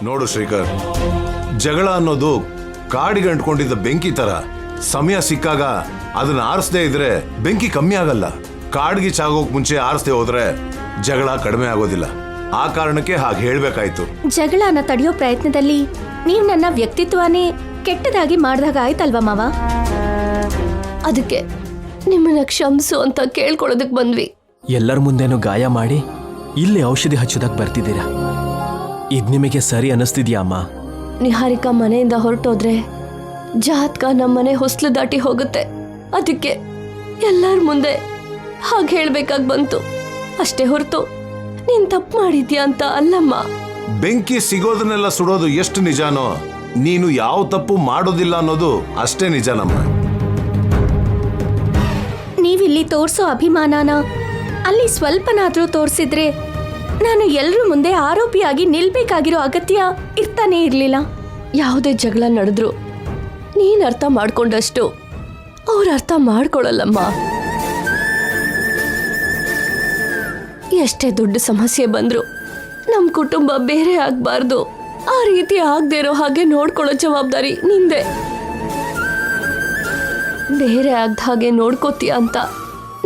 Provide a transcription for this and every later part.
ನೋಡು ಶ್ರೀಕರ್, ಜಗಳ ಅನ್ನೋದು ಕಾಡಿಗೆ ಅಂಟ್ಕೊಂಡಿದ್ದ ಬೆಂಕಿ ತರ. ಸಮಯ ಸಿಕ್ಕಾಗ ಅದನ್ನ ಆರಿಸದೇ ಇದ್ರೆ ಬೆಂಕಿ ಕಮ್ಮಿ ಆಗಲ್ಲ. ಕಾಡ್ಗಿ ಚಾಗೋಕ್ ಮುಂಚೆ ಆರಿಸದೆ ಹೋದ್ರೆ ಜಗಳ ಕಡಿಮೆ ಆಗೋದಿಲ್ಲ. ಆ ಕಾರಣಕ್ಕೆ ಹಾಗೆ ಹೇಳ್ಬೇಕಾಯ್ತು. ಜಗಳನ ತಡೆಯೋ ಪ್ರಯತ್ನದಲ್ಲಿ ನೀವ್ ನನ್ನ ವ್ಯಕ್ತಿತ್ವನೇ ಕೆಟ್ಟದಾಗಿ ಮಾಡ್ದಾಗ ಆಯ್ತಲ್ವಾ ಮಾವ? ಅದಕ್ಕೆ ನಿಮ್ಮನ್ನ ಕ್ಷಮಿಸು ಅಂತ ಕೇಳ್ಕೊಳ್ಳೋದಕ್ ಬಂದ್ವಿ. ಎಲ್ಲರ ಮುಂದೆನೂ ಗಾಯ ಮಾಡಿ ಇಲ್ಲಿ ಔಷಧಿ ಹಚ್ಚೋದಕ್ ಬರ್ತಿದ್ದೀರಾ. ಇದ್ ನಿಮಗೆ ಸರಿ ಅನ್ನಿಸ್ತಿದ್ಯಾ ಅಮ್ಮ? ನಿಹಾರಿಕಾ ಮನೆಯಿಂದ ಹೊರಟೋದ್ರೆ ಜಾತ್ಕ ನಮ್ಮನೆ ಹೊಸ್ಲು ದಾಟಿ ಹೋಗುತ್ತೆ. ಅದಕ್ಕೆ ಎಲ್ಲರ ಮುಂದೆ ಹಾಗೆ ಹೇಳ್ಬೇಕಾಗಿ ಬಂತು ಅಷ್ಟೇ ಹೊರತು ನೀನ್ ತಪ್ಪು ಮಾಡಿದ್ಯಾ ಅಂತ ಅಲ್ಲಮ್ಮ. ಬೆಂಕಿ ಸಿಗೋದನ್ನೆಲ್ಲ ಸುಡೋದು ಎಷ್ಟು ನಿಜಾನೋ, ನೀನು ಯಾವ ತಪ್ಪು ಮಾಡೋದಿಲ್ಲ ಅನ್ನೋದು ಅಷ್ಟೇ ನಿಜಾನಮ್ಮ. ನೀವಿಲ್ಲಿ ತೋರ್ಸೋ ಅಭಿಮಾನನ ಅಲ್ಲಿ ಸ್ವಲ್ಪನಾದ್ರೂ ತೋರಿಸಿದ್ರೆ ನಾನು ಎಲ್ರ ಮುಂದೆ ಆರೋಪಿಯಾಗಿ ನಿಲ್ಬೇಕಾಗಿರೋ ಅಗತ್ಯ ಇರ್ತಾನೆ ಇರ್ಲಿಲ್ಲ. ಯಾವುದೇ ಜಗಳ ನಡೆದ್ರು ನೀನ್ ಅರ್ಥ ಮಾಡ್ಕೊಂಡಷ್ಟು ಅವ್ರ ಅರ್ಥ ಮಾಡ್ಕೊಳಲ್ಲಮ್ಮ. ಎಷ್ಟೇ ದೊಡ್ಡ ಸಮಸ್ಯೆ ಬಂದ್ರು ನಮ್ ಕುಟುಂಬ ಬೇರೆ ಆಗ್ಬಾರ್ದು. ಆ ರೀತಿ ಆಗದೆ ಇರೋ ಹಾಗೆ ನೋಡ್ಕೊಳ್ಳೋ ಜವಾಬ್ದಾರಿ ನಿಂದೆ. ಬೇರೆ ಆಗದ ಹಾಗೆ ನೋಡ್ಕೋತೀಯ ಅಂತ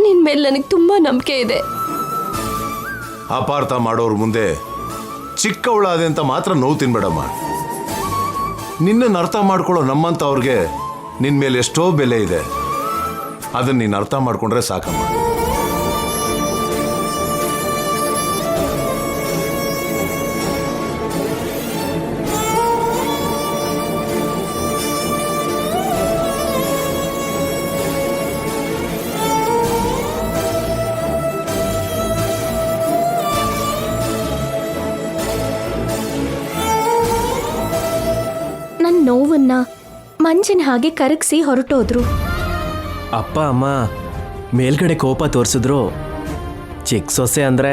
ನಿನ್ ಮೇಲೆ ನನಗೆ ತುಂಬಾ ನಂಬಿಕೆ ಇದೆ. ಅಪಾರ್ಥ ಮಾಡೋರ್ ಮುಂದೆ ಚಿಕ್ಕವಳಾದೆ ಅಂತ ಮಾತ್ರ ನೋವು ತಿನ್ಬೇಡಮ್ಮ. ನಿನ್ನನ್ನು ಅರ್ಥ ಮಾಡ್ಕೊಳ್ಳೋ ನಮ್ಮಂತ ಅವ್ರಿಗೆ ನಿನ್ ಮೇಲೆ ಎಷ್ಟೋ ಬೆಲೆ ಇದೆ. ಅದನ್ನ ನೀನು ಅರ್ಥ ಮಾಡ್ಕೊಂಡ್ರೆ ಸಾಕಮ್ಮ. ನನ್ನ ನೋವನ್ನ ಮಂಜಿನ ಹಾಗೆ ಕರಗಿಸಿ ಹೊರಟೋದ್ರು. ಅಪ್ಪ ಅಮ್ಮ ಮೇಲ್ಗಡೆ ಕೋಪ ತೋರಿಸಿದ್ರು. ಚಿಕ್ಕ ಸೊಸೆ ಅಂದರೆ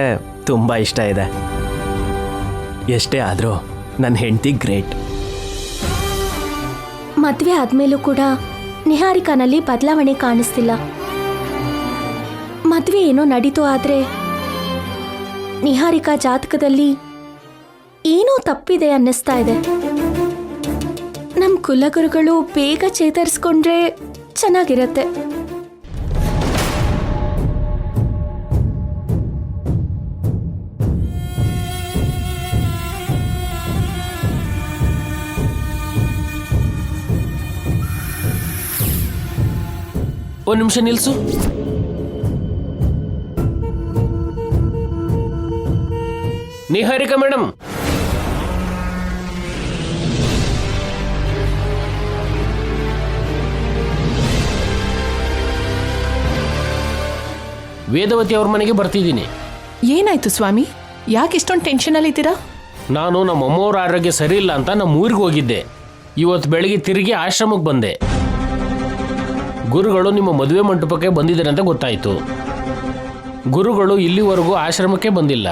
ತುಂಬ ಇಷ್ಟ ಇದೆ. ಎಷ್ಟೇ ಆದರೂ ನನ್ನ ಹೆಂಡತಿ ಗ್ರೇಟ್. ಮದ್ವೆ ಆದ್ಮೇಲೂ ಕೂಡ ನಿಹಾರಿಕಾನಲ್ಲಿ ಬದಲಾವಣೆ ಕಾಣಿಸ್ತಿಲ್ಲ. ಮದ್ವೆ ಏನೋ ನಡೀತು ಆದ್ರೆ ನಿಹಾರಿಕಾ ಜಾತಕದಲ್ಲಿ ಏನೋ ತಪ್ಪಿದೆ ಅನ್ನಿಸ್ತಾ ಇದೆ. ನಮ್ ಕುಲಗುರುಗಳು ಬೇಗ ಚೇತರಿಸ್ಕೊಂಡ್ರೆ ಚೆನ್ನಾಗಿರತ್ತೆ. ಒಂದು ನಿಮಿಷ ನಿಲ್ಸು. ನಿಹಾರಿಕಾ ಮೇಡಮ್, ವೇದವತಿ ಅವ್ರ ಮನೆಗೆ ಬರ್ತಿದ್ದೀನಿ. ಏನಾಯ್ತು ಸ್ವಾಮಿ? ಯಾಕೆ ಇಷ್ಟೊಂದು ಟೆನ್ಷನಲ್ಲಿದ್ದೀರಾ? ನಾನು ನಮ್ಮ ಅಮ್ಮವ್ರ ಆರೋಗ್ಯ ಸರಿ ಇಲ್ಲ ಅಂತ ನಮ್ಮ ಊರಿಗೆ ಹೋಗಿದ್ದೆ. ಇವತ್ತು ಬೆಳಗ್ಗೆ ತಿರುಗಿ ಆಶ್ರಮಕ್ಕೆ ಬಂದೆ. ಗುರುಗಳು ನಿಮ್ಮ ಮದುವೆ ಮಂಟಪಕ್ಕೆ ಬಂದಿದ್ದಾರೆ ಅಂತ ಗೊತ್ತಾಯಿತು. ಗುರುಗಳು ಇಲ್ಲಿವರೆಗೂ ಆಶ್ರಮಕ್ಕೆ ಬಂದಿಲ್ಲ.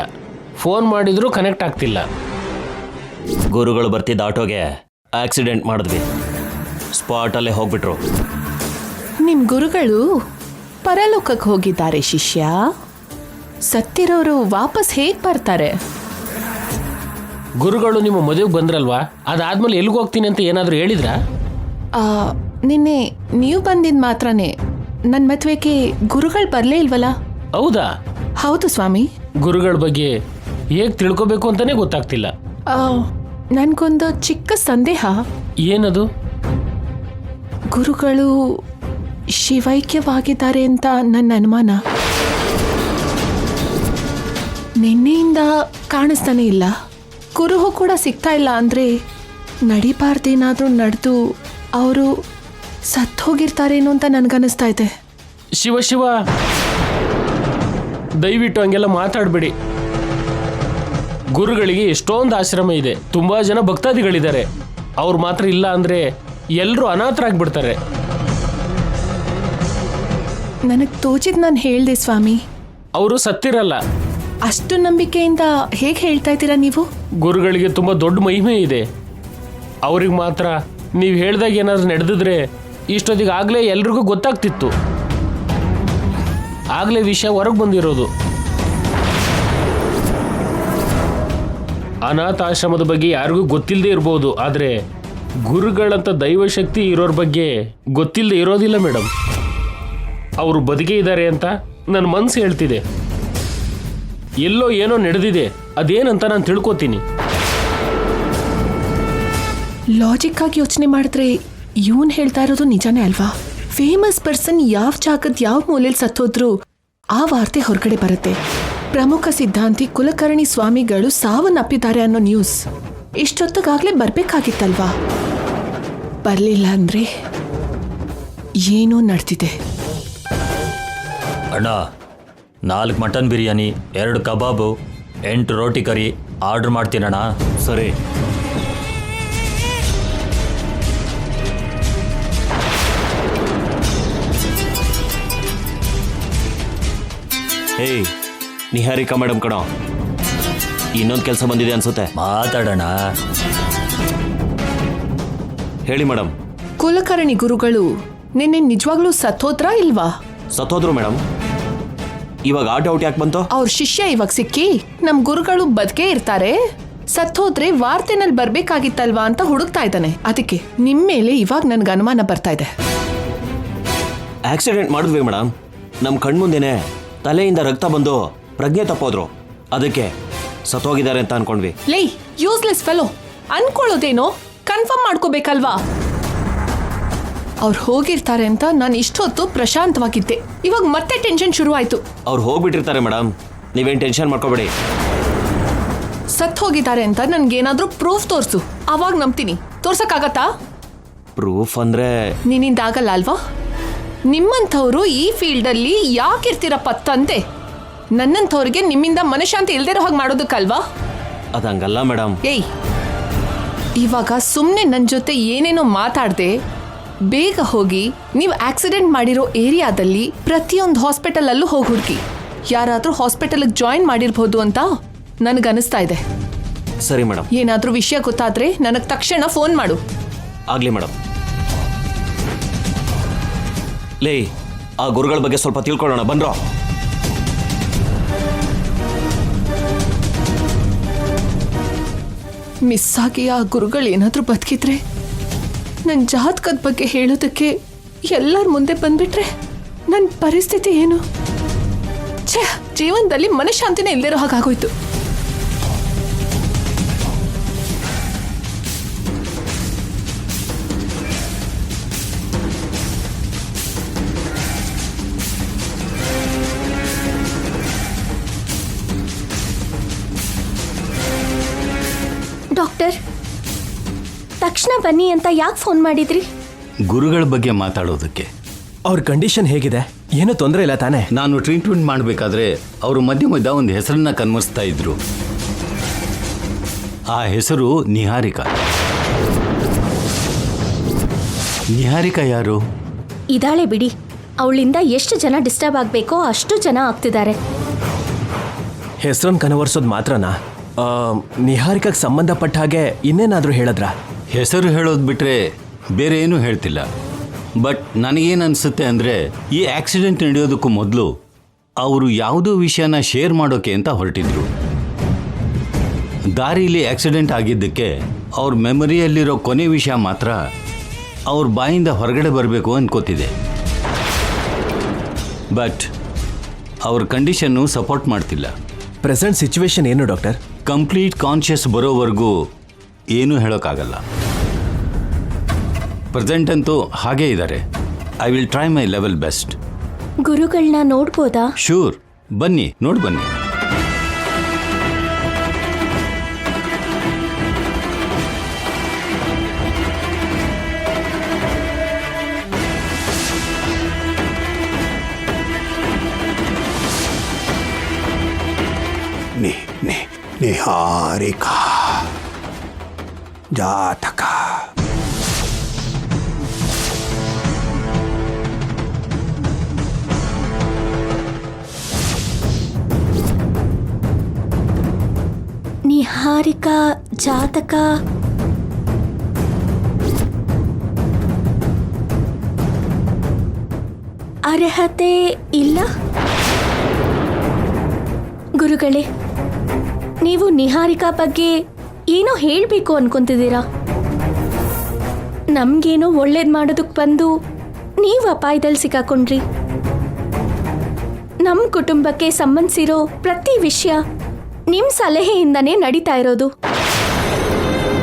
ಫೋನ್ ಮಾಡಿದ್ರು ಕನೆಕ್ಟ್ ಆಗ್ತಿಲ್ಲ. ಗುರುಗಳು ಬರ್ತಿದ್ದ ಆಟೋಗೆ ಆಕ್ಸಿಡೆಂಟ್ ಮಾಡಿದ್ವಿ. ಸ್ಪಾಟಲ್ಲೇ ಹೋಗ್ಬಿಟ್ರು. ನಿಮ್ಮ ಗುರುಗಳು ಪರಲೋಕಕ್ಕೆ ಹೋಗಿದ್ದಾರೆ ಶಿಷ್ಯ. ಸತ್ತಿರೋರು ವಾಪಸ್ ಹೇಗೆ ಬರ್ತಾರೆ? ಗುರುಗಳು ನಿಮ್ಮ ಮದುವೆಗೆ ಬಂದ್ರಲ್ವಾ, ಅದಾದ್ಮೇಲೆ ಎಲ್ಲಿಗೆ ಹೋಗ್ತೀನಿ ಅಂತ ಏನಾದರೂ ಹೇಳಿದ್ರಾ? ನಿನ್ನೆ ನೀವು ಬಂದಿದ್ದು ಮಾತ್ರನೇ ನನ್ನ ಮದುವೆಗೆ ಗುರುಗಳು ಬರಲೇ ಇಲ್ವಲ್ಲ? ಹೌದಾ? ಹೌದು ಸ್ವಾಮಿ. ಗುರುಗಳ ಬಗ್ಗೆ ಹೇಗೆ ತಿಳ್ಕೊಬೇಕು ಅಂತಾನೆ ಗೊತ್ತಾಗ್ತಿಲ್ಲ. ನನಗೊಂದು ಚಿಕ್ಕ ಸಂದೇಹ. ಏನದು? ಗುರುಗಳು ಶಿವೈಕ್ಯವಾಗಿದ್ದಾರೆ ಅಂತ ನನ್ನ ಅನುಮಾನ. ನಿನ್ನೆಯಿಂದ ಕಾಣಿಸ್ತಾನೆ ಇಲ್ಲ. ಕುರುಹು ಕೂಡ ಸಿಗ್ತಾ ಇಲ್ಲ. ಅಂದರೆ ನಡಿಬಾರ್ದೇನಾದರೂ ನಡೆದು ಅವರು ಸತ್ತು ಹೋಗಿರ್ತಾರೇನೋ ಅಂತ ನನಗನ್ನಿಸ್ತಾ ಇದೆ. ಶಿವ ಶಿವ, ದಯವಿಟ್ಟು ಹಂಗೆಲ್ಲ ಮಾತಾಡಬೇಡಿ. ಗುರುಗಳಿಗೆ ಎಷ್ಟೊಂದು ಆಶ್ರಮ ಇದೆ, ತುಂಬ ಜನ ಭಕ್ತಾದಿಗಳಿದ್ದಾರೆ. ಅವ್ರು ಮಾತ್ರ ಇಲ್ಲ ಅಂದರೆ ಎಲ್ಲರೂ ಅನಾಥರಾಗ್ಬಿಡ್ತಾರೆ. ನನಗೆ ತೋಚಿದ್ ನಾನು ಹೇಳಿದೆ ಸ್ವಾಮಿ. ಅವರು ಸತ್ತಿರಲ್ಲ. ಅಷ್ಟು ನಂಬಿಕೆಯಿಂದ ಹೇಗೆ ಹೇಳ್ತಾ ಇದ್ದೀರಾ ನೀವು? ಗುರುಗಳಿಗೆ ತುಂಬ ದೊಡ್ಡ ಮಹಿಮೆ ಇದೆ. ಅವ್ರಿಗೆ ಮಾತ್ರ ನೀವು ಹೇಳ್ದಾಗ ಏನಾದ್ರು ನಡೆದಿದ್ರೆ ಇಷ್ಟೊತ್ತಿಗೆ ಆಗಲೇ ಎಲ್ರಿಗೂ ಗೊತ್ತಾಗ್ತಿತ್ತು. ಆಗಲೇ ವಿಷಯ ಹೊರಗೆ ಬಂದಿರೋದು. ಅನಾಥಾಶ್ರಮದ ಬಗ್ಗೆ ಯಾರಿಗೂ ಗೊತ್ತಿಲ್ಲದೆ ಇರ್ಬೋದು, ಆದರೆ ಗುರುಗಳಂತ ದೈವಶಕ್ತಿ ಇರೋರ ಬಗ್ಗೆ ಗೊತ್ತಿಲ್ಲದೆ ಇರೋದಿಲ್ಲ ಮೇಡಮ್. ಅವರು ಬದುಕೇ ಇದ್ದಾರೆ ಅಂತ ನನ್ನ ಮನಸ್ಸು ಹೇಳ್ತಿದೆ. ಎಲ್ಲೋ ಏನೋ ನಡೆದಿದೆ, ಅದೇನಂತ ನಾನು ತಿಳ್ಕೊತೀನಿ. ಲಾಜಿಕ್ ಆಗಿ ಯೋಚನೆ ಮಾಡಿದ್ರೆ ಇವನ್ ಹೇಳ್ತಾ ಇರೋದು ನಿಜಾನೇ ಅಲ್ವಾ? ಫೇಮಸ್ ಪರ್ಸನ್ ಯಾವ ಜಾಗದ ಯಾವ ಮೂಲೆಯಲ್ಲಿ ಸತ್ತೋದ್ರು ಆ ವಾರ್ತೆ ಹೊರಗಡೆ ಬರುತ್ತೆ. ಪ್ರಮುಖ ಸಿದ್ಧಾಂತಿ ಕುಲಕರ್ಣಿ ಸ್ವಾಮಿಗಳು ಸಾವನ್ನಪ್ಪಿದ್ದಾರೆ ಅನ್ನೋ ನ್ಯೂಸ್ ಇಷ್ಟೊತ್ತಿಗಾಗ್ಲೇ ಬರ್ಬೇಕಾಗಿತ್ತಲ್ವಾ? ಬರ್ಲಿಲ್ಲ ಅಂದ್ರೆ ಏನೋ ನಡೆದಿದೆ. ಅಣ್ಣ, 4 ಮಟನ್ ಬಿರಿಯಾನಿ, 2 ಕಬಾಬು, 8 ರೋಟಿ ಕರಿ ಆರ್ಡರ್ ಮಾಡ್ತೀನಣ್ಣ. ಸರಿ. ಏಯ್ ನಿಹಾರಿಕಾ ಮೇಡಮ್ ಕಣೋ, ಇನ್ನೊಂದು ಕೆಲಸ ಬಂದಿದೆ ಅನ್ಸುತ್ತೆ. ಮಾತಾಡೋಣ. ಹೇಳಿ ಮೇಡಮ್. ಕುಲಕರ್ಣಿ ಗುರುಗಳು ನಿನ್ನೆ ನಿಜವಾಗ್ಲೂ ಸತ್ತೋದ್ರಾ ಇಲ್ವಾ? ಸತ್ತೋದ್ರು ಮೇಡಮ್. ಇವಾಗ ಆಟ ಔಟ್ ಯಾಕೆ ಬಂತು? ಅವ್ರ ಶಿಷ್ಯ ಇವಾಗ ಸಿಕ್ಕಿ ನಮ್ ಗುರುಗಳು ಬದುಕೇ ಇರ್ತಾರೆ, ಸತ್ತೋದ್ರೆ ವಾರ್ತೆನಲ್ಲಿ ಬರ್ಬೇಕಾಗಿತ್ತಲ್ವಾ ಅಂತ ಹುಡುಕ್ತಾ ಇದ್ದಾನೆ. ಅದಕ್ಕೆ ನಿಮ್ ಮೇಲೆ ಇವಾಗ ನನ್ಗೆ ಅನುಮಾನ ಬರ್ತಾ ಇದೆ. ಆಕ್ಸಿಡೆಂಟ್ ಮಾಡಿದ್ವಿ ಮೇಡಮ್. ನಮ್ಮ ಕಣ್ಮುಂದೆನೆ ತಲೆಯಿಂದ ರಕ್ತ ಬಂದು ಪ್ರಜ್ಞೆ ತಪ್ಪೋದ್ರು. ಅದಕ್ಕೆ ಸತ್ತೋಗಿದ್ದಾರೆ ಅಂತ ಅನ್ಕೊಂಡ್ವಿ. ಲೇ ಯೂಸ್ಲೆಸ್ ಫೆಲೋ, ಅನ್ಕೊಳ್ಳೋದೇನೋ ಕನ್ಫರ್ಮ್ ಮಾಡ್ಕೋಬೇಕಲ್ವಾ? ಅವ್ರು ಹೋಗಿರ್ತಾರೆ ಅಂತ ನಾನು ಇಷ್ಟೊತ್ತು ಪ್ರಶಾಂತವಾಗಿದ್ದೆ, ಇವಾಗ ಮತ್ತೆ ಟೆನ್ಷನ್ ಶುರು ಆಯ್ತು. ಅವ್ರು ಹೋಗ್ಬಿಟ್ಟಿರ್ತಾರೆ ಮೇಡಮ್, ನೀವೇನು ಟೆನ್ಷನ್ ಮಾಡ್ಕೋಬೇಡಿ. ಸತ್ ಹೋಗಿದ್ದಾರೆ ಅಂತ ನನ್ಗೇನಾದ್ರೂ ಪ್ರೂಫ್ ತೋರ್ಸು, ಅವಾಗ ನಂಬ್ತೀನಿ. ತೋರ್ಸಕ್ಕಾಗತ್ತಾ? ಪ್ರೂಫ್ ಅಂದ್ರೆ ನಿನ್ನಿಂದ ಆಗಲ್ಲ ಅಲ್ವಾ? ನಿಮ್ಮಂಥವ್ರು ಈ ಫೀಲ್ಡಲ್ಲಿ ಯಾಕಿರ್ತೀರಪ್ಪ ತಂದೆ? ನನ್ನಂಥವ್ರಿಗೆ ನಿಮ್ಮಿಂದ ಮನಶಾಂತಿ ಇಲ್ದಿರೋ ಹಾಗೆ ಮಾಡೋದಕ್ಕಲ್ವಾ? ಅದಂಗಲ್ಲ ಮೇಡಮ್. ಏಯ್, ಇವಾಗ ಸುಮ್ಮನೆ ನನ್ನ ಜೊತೆ ಏನೇನೋ ಮಾತಾಡದೆ ಬೇಗ ಹೋಗಿ ನೀವು ಆಕ್ಸಿಡೆಂಟ್ ಮಾಡಿರೋ ಏರಿಯಾದಲ್ಲಿ ಪ್ರತಿಯೊಂದು ಹಾಸ್ಪಿಟಲಲ್ಲೂ ಹೋಗಿ ಹುಡುಕಿ. ಯಾರಾದರೂ ಹಾಸ್ಪಿಟಲ್ಗೆ ಜಾಯಿನ್ ಮಾಡಿರ್ಬೋದು ಅಂತ ನನಗನ್ನಿಸ್ತಾ ಇದೆ. ಸರಿ ಮೇಡಮ್. ಏನಾದರೂ ವಿಷಯ ಗೊತ್ತಾದ್ರೆ ನನಗೆ ತಕ್ಷಣ ಫೋನ್ ಮಾಡು. ಆಗ್ಲಿ ಮೇಡಮ್. ಲೇ, ಆ ಗುರುಗಳ ಬಗ್ಗೆ ಸ್ವಲ್ಪ ತಿಳ್ಕೊಳ್ಳೋಣ ಬನ್ರೋ. ಮಿಸ್ ಆಗಿ ಆ ಗುರುಗಳು ಏನಾದರೂ ಬದುಕಿದ್ರೆ ನನ್ನ ಜಾತಕದ ಬಗ್ಗೆ ಹೇಳೋದಕ್ಕೆ ಎಲ್ಲರ ಮುಂದೆ ಬಂದ್ಬಿಟ್ರೆ ನನ್ನ ಪರಿಸ್ಥಿತಿ ಏನು? ಛೇ, ಜೀವನದಲ್ಲಿ ಮನಃಶಾಂತಿನೇ ಇಲ್ದಿರೋ ಹಾಗಾಗೋಯ್ತು. ಡಾಕ್ಟರ್, ತಕ್ಷಣ ಬನ್ನಿ ಅಂತ ಯಾಕೆ ಫೋನ್ ಮಾಡಿದ್ರಿ? ಗುರುಗಳ ಬಗ್ಗೆ ಮಾತಾಡೋದಕ್ಕೆ. ಅವ್ರ ಕಂಡೀಷನ್ ಹೇಗಿದೆ? ಏನೂ ತೊಂದರೆ ಇಲ್ಲ ತಾನೇ? ನಾನು ಟ್ರೀಟ್ಮೆಂಟ್ ಮಾಡಬೇಕಾದ್ರೆ ಅವರು ಮಧ್ಯ ಮಧ್ಯ ಒಂದು ಹೆಸರನ್ನ ಕನ್ವರ್ಸ್ತಾ ಇದ್ರು. ಆ ಹೆಸರು ನಿಹಾರಿಕಾ. ನಿಹಾರಿಕಾ ಯಾರು? ಇದಾಳೆ ಬಿಡಿ, ಅವಳಿಂದ ಎಷ್ಟು ಜನ ಡಿಸ್ಟರ್ಬ್ ಆಗಬೇಕೋ ಅಷ್ಟು ಜನ ಆಗ್ತಿದ್ದಾರೆ. ಹೆಸರನ್ನು ಕನವರ್ಸೋದು ಮಾತ್ರನಾ? ನಿಹಾರಿಕಾಗೆ ಸಂಬಂಧಪಟ್ಟ ಹಾಗೆ ಇನ್ನೇನಾದರೂ ಹೇಳಿದ್ರಾ? ಹೆಸರು ಹೇಳೋದು ಬಿಟ್ಟರೆ ಬೇರೆ ಏನೂ ಹೇಳ್ತಿಲ್ಲ. ಬಟ್ ನನಗೇನು ಅನಿಸುತ್ತೆ ಅಂದರೆ, ಈ ಆಕ್ಸಿಡೆಂಟ್ ನಡೆಯೋದಕ್ಕೂ ಮೊದಲು ಅವರು ಯಾವುದೋ ವಿಷಯನ ಶೇರ್ ಮಾಡೋಕೆ ಅಂತ ಹೊರಟಿದ್ರು. ದಾರಿಯಲ್ಲಿ ಆಕ್ಸಿಡೆಂಟ್ ಆಗಿದ್ದಕ್ಕೆ ಅವ್ರ ಮೆಮೊರಿಯಲ್ಲಿರೋ ಕೊನೆ ವಿಷಯ ಮಾತ್ರ ಅವ್ರ ಬಾಯಿಂದ ಹೊರಗಡೆ ಬರಬೇಕು ಅನ್ಕೋತಿದೆ. ಬಟ್ ಅವ್ರ ಕಂಡೀಷನ್ನು ಸಪೋರ್ಟ್ ಮಾಡ್ತಿಲ್ಲ. ಪ್ರೆಸೆಂಟ್ ಸಿಚುವೇಶನ್ ಏನು ಡಾಕ್ಟರ್? ಕಂಪ್ಲೀಟ್ ಕಾನ್ಷಿಯಸ್ ಬರೋವರೆಗೂ ಏನೂ ಹೇಳೋಕ್ಕಾಗಲ್ಲ. ಪ್ರೆಸೆಂಟ್ ಅಂತೂ ಹಾಗೇ ಇದ್ದಾರೆ. I will try my level best. ಗುರುಗಳನ್ನ ನೋಡ್ಬೋದಾ? ಶೂರ್, ಬನ್ನಿ ನೋಡಿ ಬನ್ನಿ. ನಿಹಾರಿಕಾ ಜಾತಕ. ನಿಹಾರಿಕಾ ಜಾತಕ. ಅರ್ಹತೆ ಇಲ್ಲ. ಗುರುಗಳೇ, ನೀವು ನಿಹಾರಿಕಾ ಬಗ್ಗೆ ಏನೋ ಹೇಳ್ಬೇಕು ಅನ್ಕೊಂತಿದ್ದೀರಾ. ನಮ್ಗೇನೋ ಒಳ್ಳೇದ್ ಮಾಡೋದಕ್ ಬಂದು ನೀವು ಅಪಾಯದಲ್ಲಿ ಸಿಕ್ಕಾಕೊಂಡ್ರಿ. ನಮ್ ಕುಟುಂಬಕ್ಕೆ ಸಂಬಂಧಿಸಿರೋ ಪ್ರತಿ ವಿಷಯ ನಿಮ್ ಸಲಹೆಯಿಂದನೇ ನಡೀತಾ ಇರೋದು.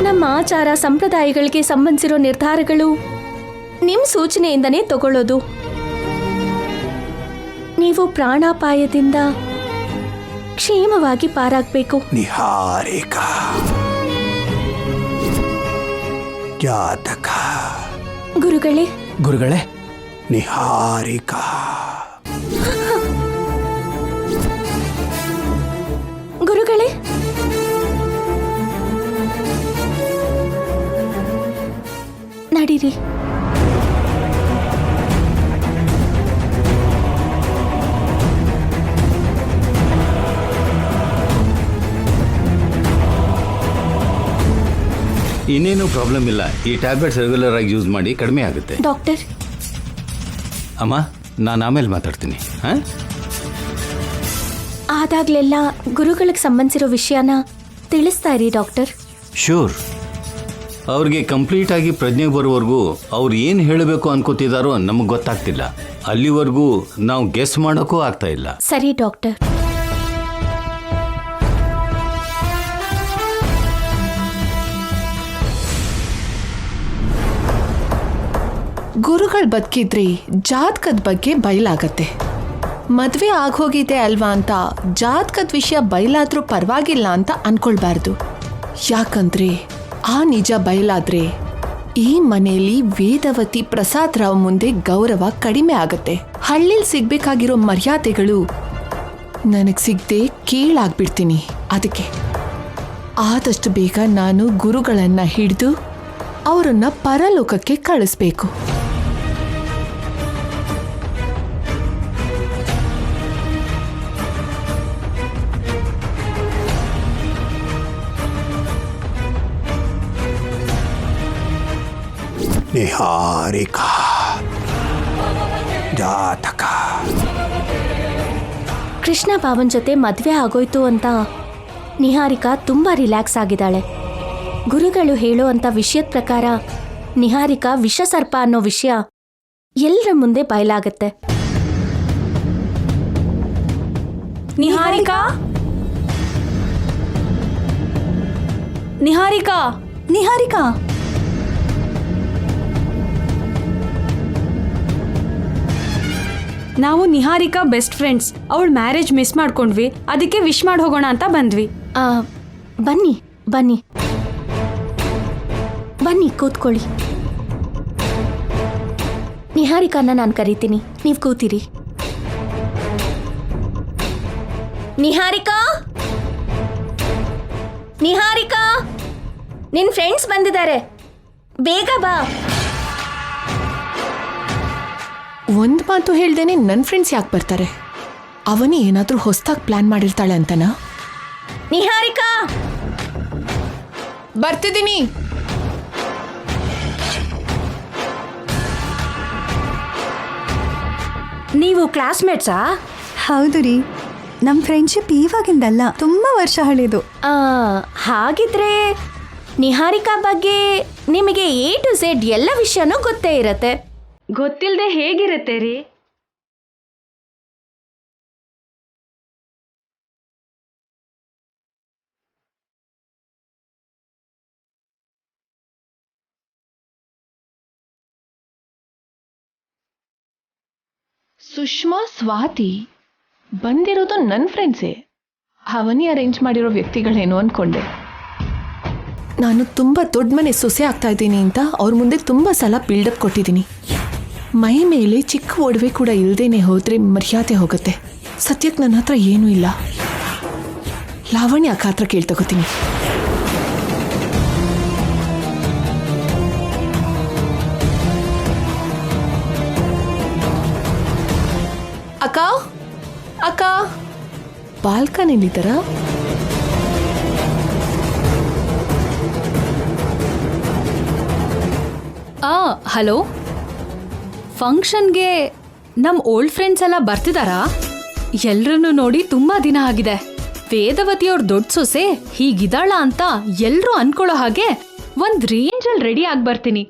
ನಮ್ಮ ಆಚಾರ ಸಂಪ್ರದಾಯಗಳಿಗೆ ಸಂಬಂಧಿಸಿರೋ ನಿರ್ಧಾರಗಳು ನಿಮ್ ಸೂಚನೆಯಿಂದನೇ ತಗೊಳ್ಳೋದು. ನೀವು ಪ್ರಾಣಾಪಾಯದಿಂದ ಕ್ಷೇಮವಾಗಿ ಪಾರಾಗಬೇಕು. ನಿಹಾರಿಕಾ ಜಾತಕ. ಗುರುಗಳೇ, ಗುರುಗಳೇ, ನಿಹಾರಿಕಾ. ಗುರುಗಳೇ, ನಡೀರಿ. ಇನ್ನೇನು ಪ್ರಾಬ್ಲಮ್ ಇಲ್ಲ. ಈ ಟ್ಯಾಬ್ಲೆಟ್ಸ್ ರೆಗ್ಯುಲರ್ ಆಗಿ ಯೂಸ್ ಮಾಡಿ, ಕಡಿಮೆ ಆಗುತ್ತೆ. ಡಾಕ್ಟರ್, ಅಮ್ಮ, ನಾನು ಆಮೇಲೆ ಮಾತಾಡ್ತೀನಿ. ಹಾಂ, ಆದಾಗ್ಲೆಲ್ಲ ಗುರುಗಳಿಗೆ ಸಂಬಂಧಿಸಿರೋ ವಿಷಯನ ತಿಳಿಸ್ತಾ ಇರಿ ಡಾಕ್ಟರ್. ಶೂರ್. ಅವ್ರಿಗೆ ಕಂಪ್ಲೀಟ್ ಆಗಿ ಪ್ರಜ್ಞೆ ಬರೋವರೆಗೂ ಅವ್ರು ಏನು ಹೇಳಬೇಕು ಅನ್ಕೋತಿದ್ದಾರೋ ನಮಗೆ ಗೊತ್ತಾಗ್ತಿಲ್ಲ. ಅಲ್ಲಿವರೆಗೂ ನಾವು ಗೆಸ್ ಮಾಡೋಕ್ಕೂ ಆಗ್ತಾ ಇಲ್ಲ. ಸರಿ ಡಾಕ್ಟರ್. ಗುರುಗಳು ಬದುಕಿದ್ರೆ ಜಾತಕದ ಬಗ್ಗೆ ಬಯಲಾಗತ್ತೆ. ಮದುವೆ ಆಗೋಗಿದೆ ಅಲ್ವಾ ಅಂತ ಜಾತಕದ ವಿಷಯ ಬಯಲಾದ್ರೂ ಪರವಾಗಿಲ್ಲ ಅಂತ ಅನ್ಕೊಳ್ಬಾರ್ದು. ಯಾಕಂದ್ರೆ ಆ ನಿಜ ಬಯಲಾದ್ರೆ ಈ ಮನೆಯಲ್ಲಿ ವೇದವತಿ ಪ್ರಸಾದ್ ರಾವ್ ಮುಂದೆ ಗೌರವ ಕಡಿಮೆ ಆಗತ್ತೆ. ಹಳ್ಳಿಲ್ ಸಿಗ್ಬೇಕಾಗಿರೋ ಮರ್ಯಾದೆಗಳು ನನಗೆ ಸಿಗದೆ ಕೀಳಾಗ್ಬಿಡ್ತೀನಿ. ಅದಕ್ಕೆ ಆದಷ್ಟು ಬೇಗ ನಾನು ಗುರುಗಳನ್ನ ಹಿಡಿದು ಅವರನ್ನ ಪರಲೋಕಕ್ಕೆ ಕಳಿಸ್ಬೇಕು. ನಿಹಾರಿಕಾ ಜಾತಕ. ಕೃಷ್ಣ ಬಾಬನ್ ಜೊತೆ ಮದುವೆ ಆಗೋಯ್ತು ಅಂತ ನಿಹಾರಿಕಾ ತುಂಬಾ ರಿಲ್ಯಾಕ್ಸ್ ಆಗಿದ್ದಾಳೆ. ಗುರುಗಳು ಹೇಳೋ ಅಂತ ವಿಷಯದ ಪ್ರಕಾರ ನಿಹಾರಿಕಾ ವಿಷಸರ್ಪ ಅನ್ನೋ ವಿಷಯ ಎಲ್ಲರ ಮುಂದೆ ಬಯಲಾಗತ್ತೆ. ನಿಹಾರಿಕಾ, ನಿಹಾರಿಕಾ, ನಿಹಾರಿಕಾ. ನಾವು ನಿಹಾರಿಕಾ ಬೆಸ್ಟ್ ಫ್ರೆಂಡ್ಸ್. ಅವಳ ಮ್ಯಾರೇಜ್ ಮಿಸ್ ಮಾಡ್ಕೊಂಡ್ವಿ, ಅದಕ್ಕೆ ವಿಶ್ ಮಾಡಿ ಹೋಗೋಣ ಅಂತ ಬಂದ್ವಿ. ಬನ್ನಿ ಬನ್ನಿ ಬನ್ನಿ, ಕೂತ್ಕೊಳ್ಳಿ. ನಿಹಾರಿಕಾನ ನಾನು ಕರಿತೀನಿ, ನೀವು ಕೂತಿರಿ. ನಿಹಾರಿಕಾ, ನಿಹಾರಿಕಾ, ನಿನ್ ಫ್ರೆಂಡ್ಸ್ ಬಂದಿದ್ದಾರೆ, ಬೇಗ ಬಾ. ಒಂದು ಮಾತು ಹೇಳ್ದೇನೆ ನನ್ನ ಫ್ರೆಂಡ್ಸ್ ಯಾಕೆ ಬರ್ತಾರೆ? ಅವನೇ ಏನಾದರೂ ಹೊಸ್ದಾಗಿ ಪ್ಲಾನ್ ಮಾಡಿರ್ತಾಳೆ ಅಂತನಾ? ನಿಹಾರಿಕಾ, ಬರ್ತಿದ್ದೀನಿ. ನೀವು ಕ್ಲಾಸ್ಮೇಟ್ಸಾ? ಹೌದು ರೀ, ನಮ್ಮ ಫ್ರೆಂಡ್ಶಿಪ್ ಇವಾಗಿಂದಲ್ಲ, ತುಂಬಾ ವರ್ಷ ಹಳೆಯದು. ಹಾಗಿದ್ರೆ ನಿಹಾರಿಕಾ ಬಗ್ಗೆ ನಿಮಗೆ A to Z ಎಲ್ಲ ವಿಷಯನೂ ಗೊತ್ತೇ ಇರತ್ತೆ. ಗೊತ್ತಿಲ್ಲದೆ ಹೇಗಿರುತ್ತೆ ರೀ? ಸುಷ್ಮಾ, ಸ್ವಾತಿ ಬಂದಿರೋದು ನನ್ನ ಫ್ರೆಂಡ್ಸೇ. ಅವನಿ ಅರೇಂಜ್ ಮಾಡಿರೋ ವ್ಯಕ್ತಿಗಳೇನು ಅನ್ಕೊಂಡೆ. ನಾನು ತುಂಬ ದೊಡ್ಡ ಮನೆ ಸೊಸೆ ಆಗ್ತಾ ಇದ್ದೀನಿ ಅಂತ ಅವ್ರ ಮುಂದೆ ತುಂಬ ಸಲ ಬಿಲ್ಡಪ್ ಕೊಟ್ಟಿದ್ದೀನಿ. ಮೈ ಮೇಲೆ ಚಿಕ್ಕ ಒಡವೆ ಕೂಡ ಇಲ್ಲದೇನೆ ಹೋದರೆ ಮರ್ಯಾದೆ ಹೋಗುತ್ತೆ. ಸದ್ಯಕ್ಕೆ ನನ್ನ ಹತ್ರ ಏನೂ ಇಲ್ಲ. ಲಾವಣ್ಯ ಅಕ್ಕ ಹತ್ರ ಕೇಳ್ತಗೋತೀನಿ. ಅಕ್ಕ, ಅಕ್ಕ, ಬಾಲ್ಕನಿಲಿದ್ದಾರಾ? ಹಲೋ, ಫಂಕ್ಷನ್ಗೆ ನಮ್ಮ ಓಲ್ಡ್ ಫ್ರೆಂಡ್ಸ್ ಎಲ್ಲ ಬರ್ತಿದ್ದಾರಾ? ಎಲ್ರನ್ನೂ ನೋಡಿ ತುಂಬ ದಿನ ಆಗಿದೆ. ವೇದವತಿಯವ್ರ ದೊಡ್ಡ ಸೊಸೆ ಹೀಗಿದಾಳ ಅಂತ ಎಲ್ರೂ ಅನ್ಕೊಳ್ಳೋ ಹಾಗೆ ಒಂದ್ ರೇಂಜಲ್ಲಿ ರೆಡಿ ಆಗಿ ಬರ್ತೀನಿ.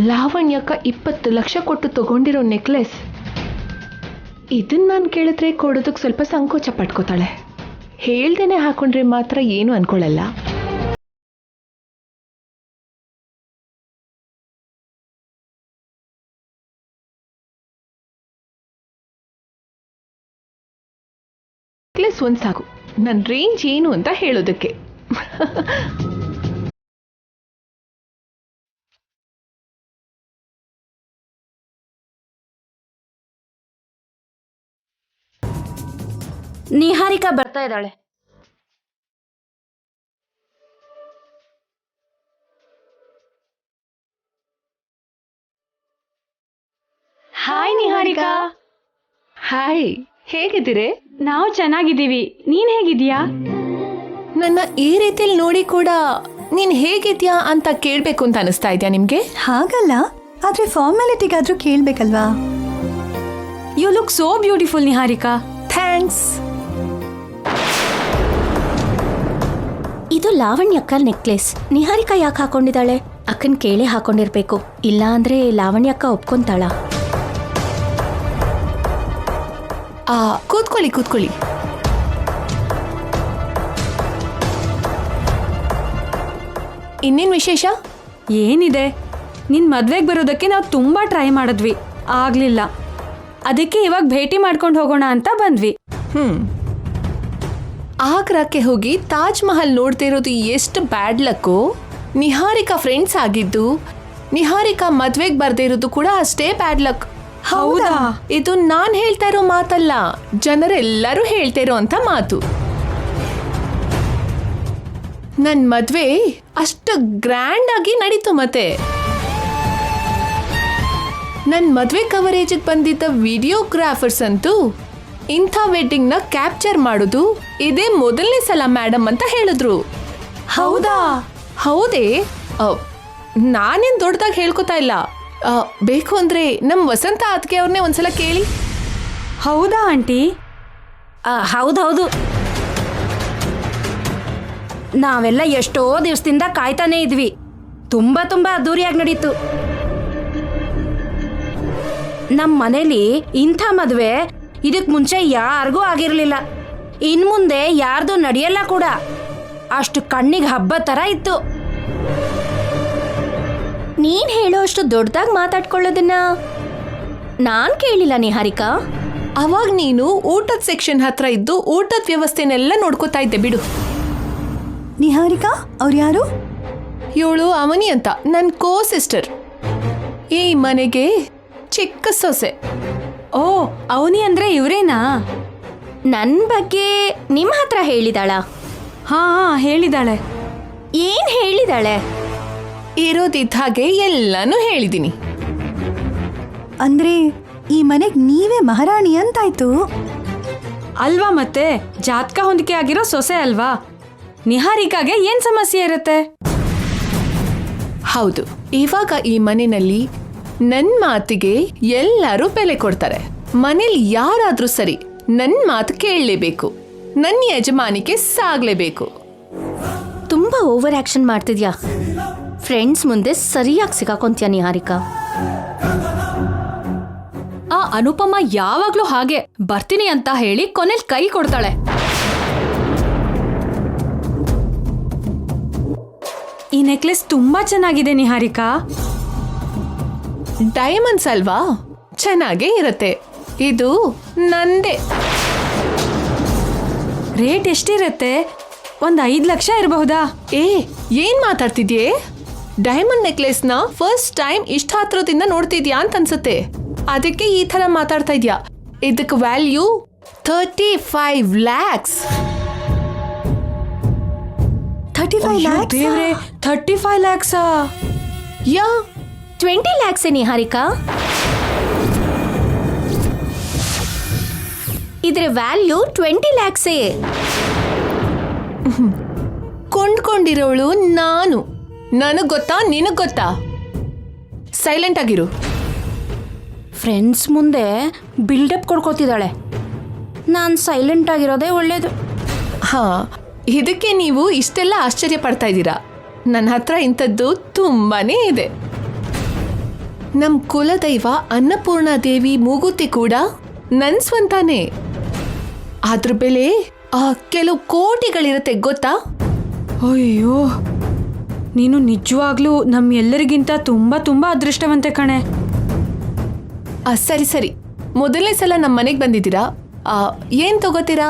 ಲಾವಣ್ಯಕ್ಕ 20 ಲಕ್ಷ ಕೊಟ್ಟು ತಗೊಂಡಿರೋ ನೆಕ್ಲೆಸ್, ಇದನ್ನ ನಾನು ಕೇಳಿದ್ರೆ ಕೊಡೋದಕ್ಕೆ ಸ್ವಲ್ಪ ಸಂಕೋಚ ಪಟ್ಕೋತಾಳೆ. ಹೇಳ್ದೇನೆ ಹಾಕೊಂಡ್ರೆ ಮಾತ್ರ ಏನು ಅನ್ಕೊಳ್ಳಲ್ಲ. ನೆಕ್ಲೆಸ್ ಒಂದು ಸಾಕು ನನ್ನ ರೇಂಜ್ ಏನು ಅಂತ ಹೇಳೋದಕ್ಕೆ. ನಿಹಾರಿಕಾ ಬರ್ತಾ ಇದ್ದಾಳೆ. ಹಾಯ್ ನಿಹಾರಿಕಾ. ಹಾಯ್, ಹೇಗಿದ್ದೀರಿ? ನಾವು ಚೆನ್ನಾಗಿದ್ದೀವಿ, ನೀನ್ ಹೇಗಿದ್ಯಾ? ನನ್ನ ಈ ರೀತಿಯಲ್ಲಿ ನೋಡಿ ಕೂಡ ನೀನ್ ಹೇಗಿದ್ಯಾ ಅಂತ ಕೇಳ್ಬೇಕು ಅಂತ ಅನಿಸ್ತಾ ಇದೆಯಾ ನಿಮ್ಗೆ? ಹಾಗಲ್ಲ, ಆದ್ರೆ ಫಾರ್ಮಾಲಿಟಿಗಾದ್ರೂ ಕೇಳ್ಬೇಕಲ್ವಾ? You look so beautiful Niharika. Thanks. ಇದು ಲಾವಣ್ಯಕ್ಕ ನೆಕ್ಲೆಸ್. ನಿಹಾರಿಕಾ ಯಾಕೆ ಹಾಕೊಂಡಿದ್ದಾಳೆ? ಅಕ್ಕನ್ ಕೇಳಿ ಹಾಕೊಂಡಿರ್ಬೇಕು, ಇಲ್ಲ ಅಂದ್ರೆ ಲಾವಣ್ಯಕ್ಕ ಒಪ್ಕೊಂತಾಳ. ಕೂತ್ಕೊಳ್ಳಿ ಕೂತ್ಕೊಳ್ಳಿ. ಇನ್ನೇನ್ ವಿಶೇಷ? ಏನಿದೆ, ನಿನ್ ಮದ್ವೆಗೆ ಬರೋದಕ್ಕೆ ನಾವು ತುಂಬಾ ಟ್ರೈ ಮಾಡಿದ್ವಿ, ಆಗ್ಲಿಲ್ಲ. ಅದಕ್ಕೆ ಇವಾಗ ಭೇಟಿ ಮಾಡ್ಕೊಂಡು ಹೋಗೋಣ ಅಂತ ಬಂದ್ವಿ. ಆಗ್ರಾಕ್ಕೆ ಹೋಗಿ ತಾಜ್ ಮಹಲ್ ನೋಡ್ತಾ ಇರೋದು ಎಷ್ಟು ಬ್ಯಾಡ್ ಲಕ್ಕು. ನಿಹಾರಿಕಾ ಫ್ರೆಂಡ್ಸ್ ಆಗಿದ್ದು, ನಿಹಾರಿಕಾ ಮದ್ವೆಗೆ ಬರ್ದೇ ಇರೋದು ಕೂಡ ಅಷ್ಟೇ ಬ್ಯಾಡ್ ಲಕ್. ಹೌದಾ? ಇದು ನಾನ್ ಹೇಳ್ತಾ ಇರೋ ಮಾತಲ್ಲ, ಜನರೆಲ್ಲರೂ ಹೇಳ್ತಾ ಇರೋ ಅಂತ ಮಾತು. ನನ್ ಮದ್ವೆ ಅಷ್ಟು ಗ್ರ್ಯಾಂಡ್ ಆಗಿ ನಡೀತು. ಮತ್ತೆ ನನ್ ಮದ್ವೆ ಕವರೇಜ್ ಬಂದಿದ್ದ ವಿಡಿಯೋಗ್ರಾಫರ್ಸ್ ಅಂತೂ ಇಂಥ ವೆಡ್ಡಿಂಗ್ ನ ಕ್ಯಾಪ್ಚರ್ ಮಾಡೋದು ಇದೇ ಮೊದಲನೇ ಸಲ ಮೇಡಮ್ ಅಂತ ಹೇಳಿದ್ರು. ಹೌದಾ? ಹೌದೇ? ನಾನೇನ್ ದೊಡ್ಡದಾಗಿ ಹೇಳ್ಕೊತಾ ಇಲ್ಲ. ಬೇಕು ಅಂದ್ರೆ ನಮ್ ವಸಂತ ಅದ್ಕೆ ಅವ್ರನ್ನೇ ಒಂದ್ಸಲ ಕೇಳಿ. ಹೌದಾ ಆಂಟಿ? ಹೌದೌದು, ನಾವೆಲ್ಲ ಎಷ್ಟೋ ದಿವಸದಿಂದ ಕಾಯ್ತಾನೆ ಇದ್ವಿ. ತುಂಬಾ ಅದ್ದೂರಿಯಾಗಿ ನಡೀತು. ನಮ್ಮ ಮನೇಲಿ ಇಂಥ ಮದುವೆ ಇದಕ್ ಮುಂಚೆ ಯಾರಿಗೂ ಆಗಿರ್ಲಿಲ್ಲ, ಇನ್ ಮುಂದೆ ಯಾರ್ದು ನಡೆಯಲ್ಲ ಕೂಡ. ಅಷ್ಟು ಕಣ್ಣಿಗೆ ಹಬ್ಬ ತರ ಇತ್ತು. ನೀನ್ ಹೇಳೋ ಅಷ್ಟು ದೊಡ್ಡದಾಗಿ ಮಾತಾಡ್ಕೊಳ್ಳೋದನ್ನ ನಾನ್ ಕೇಳಿಲ್ಲ ನಿಹಾರಿಕಾ. ಅವಾಗ ನೀನು ಊಟದ ಸೆಕ್ಷನ್ ಹತ್ರ ಇದ್ದು ಊಟದ ವ್ಯವಸ್ಥೆನೆಲ್ಲ ನೋಡ್ಕೋತಾ ಇದ್ದೆ ಬಿಡು. ನಿಹಾರಿಕಾ ಅವ್ರು ಯಾರು? ಇವಳು ಅವನಿ ಅಂತ, ನನ್ನ ಕೋ ಸಿಸ್ಟರ್. ಈ ಮನೆಗೆ ಚಿಕ್ಕ ಸೊಸೆ. ಓ, ಅವನಿ ಅಂದ್ರೆ ಇವ್ರೇನಾ? ನನ್ ಬಗ್ಗೆ ನಿಮ್ಮ ಹತ್ರ ಹೇಳಿದಾಳ? ಹಾ, ಹೇಳಿದಾಳೆ. ಏನ್ ಹೇಳಿದಾಳೆ? ಇರೋದಿದ್ದ ಹಾಗೆ ಎಲ್ಲಾನು ಹೇಳಿದ್ದೀನಿ. ಅಂದ್ರೆ ಈ ಮನೆಗ್ ನೀವೇ ಮಹಾರಾಣಿ ಅಂತಾಯ್ತು ಅಲ್ವಾ? ಮತ್ತೆ ಜಾತಕ ಹೊಂದಿಕೆ ಆಗಿರೋ ಸೊಸೆ ಅಲ್ವಾ? ನಿಹಾರಿಕಾಗೆ ಏನ್ ಸಮಸ್ಯೆ ಇರುತ್ತೆ? ಹೌದು, ಇವಾಗ ಈ ಮನೆಯಲ್ಲಿ ನನ್ನ ಮಾತಿಗೆ ಎಲ್ಲರೂ ಬೆಲೆ ಕೊಡ್ತಾರೆ. ಮನೇಲಿ ಯಾರಾದ್ರೂ ಸರಿ ನನ್ನ ಮಾತು ಕೇಳಲೇಬೇಕು, ನನ್ನ ಯಜಮಾನಿಕೆ ಸಾಗ್ಲೇಬೇಕು. ತುಂಬಾ ಓವರ್ ಆಕ್ಷನ್ ಮಾಡ್ತಿದ್ಯಾ. ಫ್ರೆಂಡ್ಸ್ ಮುಂದೆ ಸರಿಯಾಗಿ ಸಿಗಾಕೊಂತ್ಯಾ ನಿಹಾರಿಕಾ. ಆ ಅನುಪಮ ಯಾವಾಗ್ಲೂ ಹಾಗೆ ಬರ್ತೀನಿ ಅಂತ ಹೇಳಿ ಕೊನೆಲ್ ಕೈ ಕೊಡ್ತಾಳೆ. ಈ ನೆಕ್ಲೆಸ್ ತುಂಬಾ ಚೆನ್ನಾಗಿದೆ ನಿಹಾರಿಕಾ. ಡೈಮಂಡ್ಸ್ ಅಲ್ವಾ, ಚೆನ್ನಾಗೇ ಇರತ್ತೆ. ಇದು ನಂದೇ. ರೇಟ್ ಎಷ್ಟಿರತ್ತೆ? ಒಂದ್ 5 ಲಕ್ಷ ಇರಬಹುದಾ? ಏನ್ ಮಾತಾಡ್ತಿದ್ಯೆ? ಡೈಮಂಡ್ ನೆಕ್ಲೆಸ್ನ ಫಸ್ಟ್ ಟೈಮ್ ಇಷ್ಟ ಹತ್ರದಿಂದ ನೋಡ್ತಿದ್ಯಾ ಅಂತ ಅನ್ಸುತ್ತೆ, ಅದಕ್ಕೆ ಈ ತರ ಮಾತಾಡ್ತಾ ಇದ್ಯಾ. ಇದಕ್ಕೆ ವ್ಯಾಲ್ಯೂ 35 lakhs. 35 lakhs? ದೇವ್ರೆ, 35 lakhs? ಯಾ 20 lakhs ನಿಹಾರಿಕಾ. ಇದ್ರ ವ್ಯಾಲ್ಯೂ 20 lakhs. ಕೊಂಡ್ಕೊಂಡಿರೋಳು ನಾನು. ನನಗ್ ಗೊತ್ತಾ, ನಿನಗ್ ಗೊತ್ತಾ? ಸೈಲೆಂಟ್ ಆಗಿರು. ಫ್ರೆಂಡ್ಸ್ ಮುಂದೆ ಬಿಲ್ಡಪ್ ಕೊಡ್ಕೋತಿದ್ದಾಳೆ. ನಾನು ಸೈಲೆಂಟ್ ಆಗಿರೋದೇ ಒಳ್ಳೇದು. ಹಾ, ಇದಕ್ಕೆ ನೀವು ಇಷ್ಟೆಲ್ಲ ಆಶ್ಚರ್ಯ ಪಡ್ತಾ ಇದ್ದೀರಾ? ನನ್ನ ಹತ್ರ ಇಂಥದ್ದು ತುಂಬಾನೇ ಇದೆ. ನಮ್ಮ ಕುಲದೈವ ಅನ್ನಪೂರ್ಣ ದೇವಿ ಮೂಗುತಿ ಕೂಡ ನನ್ನ ಸ್ವಂತಾನೆ. ಅದ್ರ ಬೆಲೆ ಕೆಲವು ಕೋಟಿಗಳಿರುತ್ತೆ, ಗೊತ್ತಾ? ಅಯ್ಯೋ, ನೀನು ನಿಜವಾಗ್ಲೂ ನಮ್ಮೆಲ್ಲರಿಗಿಂತ ತುಂಬ ತುಂಬ ಅದೃಷ್ಟವಂತೆ ಕಣೆ. ಸರಿ ಸರಿ, ಮೊದಲನೇ ಸಲ ನಮ್ಮ ಮನೆಗೆ ಬಂದಿದ್ದೀರಾ. ಏನು ತಗೋತೀರಾ?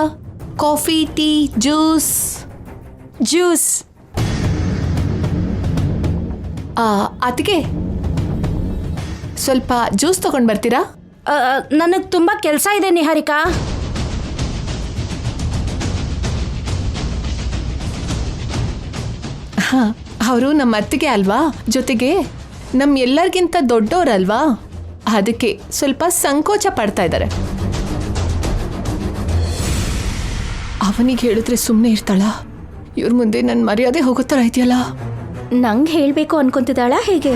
Coffee, tea, juice? ಜ್ಯೂಸ್. ಅದಕ್ಕೆ ಸ್ವಲ್ಪ ಜ್ಯೂಸ್ ತಗೊಂಡು ಬರ್ತೀರಾ? ನನಗೆ ತುಂಬ ಕೆಲಸ ಇದೆ ನಿಹಾರಿಕಾ. ಹಾಂ, ಅವರು ನಮ್ಮ ಅತ್ತಿಗೆ ಅಲ್ವಾ, ಜೊತೆಗೆ ನಮ್ಮ ಎಲ್ಲರಿಗಿಂತ ದೊಡ್ಡವರಲ್ವಾ, ಅದಕ್ಕೆ ಸ್ವಲ್ಪ ಸಂಕೋಚ ಪಡ್ತಾ ಇದ್ದಾರೆ. ಅವನಿಗೆ ಹೇಳಿದ್ರೆ ಸುಮ್ಮನೆ ಇರ್ತಾಳ? ಇವ್ರ ಮುಂದೆ ನನ್ನ ಮರ್ಯಾದೆ ಹೋಗೋ ಥರ ಇದೆಯಲ್ಲ. ನಂಗೆ ಹೇಳಬೇಕು ಅನ್ಕೊಂತಿದ್ದಾಳ ಹೇಗೆ?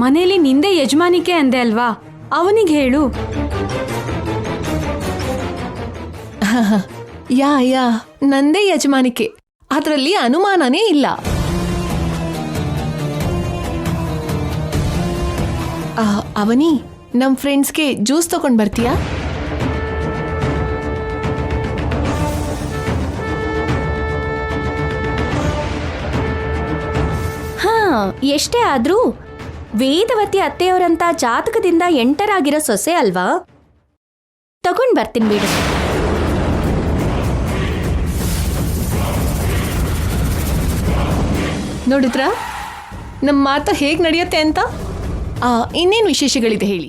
ಮನೇಲಿ ನಿಂದೆ ಯಜಮಾನಿಕೆ ಅಂದೆ ಅಲ್ವಾ, ಅವನಿಗೆ ಹೇಳು. ಯಾ ನಂದೇ ಯಜಮಾನಿಕೆ, ಅದರಲ್ಲಿ ಅನುಮಾನನೇ ಇಲ್ಲ. ಅವನಿ, ನಮ್ಮ ಫ್ರೆಂಡ್ಸ್ಗೆ ಜ್ಯೂಸ್ ತಗೊಂಡು ಬರ್ತೀಯಾ? ಎಷ್ಟೇ ಆದ್ರೂ ವೇದವತಿ ಅತ್ತೆಯವರಂತ ಜಾತಕದಿಂದ ಎಂಟರಾಗಿರೋ ಸೊಸೆ ಅಲ್ವಾ? ತಗೊಂಡ್ ಬರ್ತೀನಿ ಬಿಡು. ನೋಡಿದ್ರಾ ನಮ್ಮ ಮಾತು ಹೇಗೆ ನಡೆಯುತ್ತೆ ಅಂತ? ಇನ್ನೇನು ವಿಶೇಷಗಳಿದೆ ಹೇಳಿ.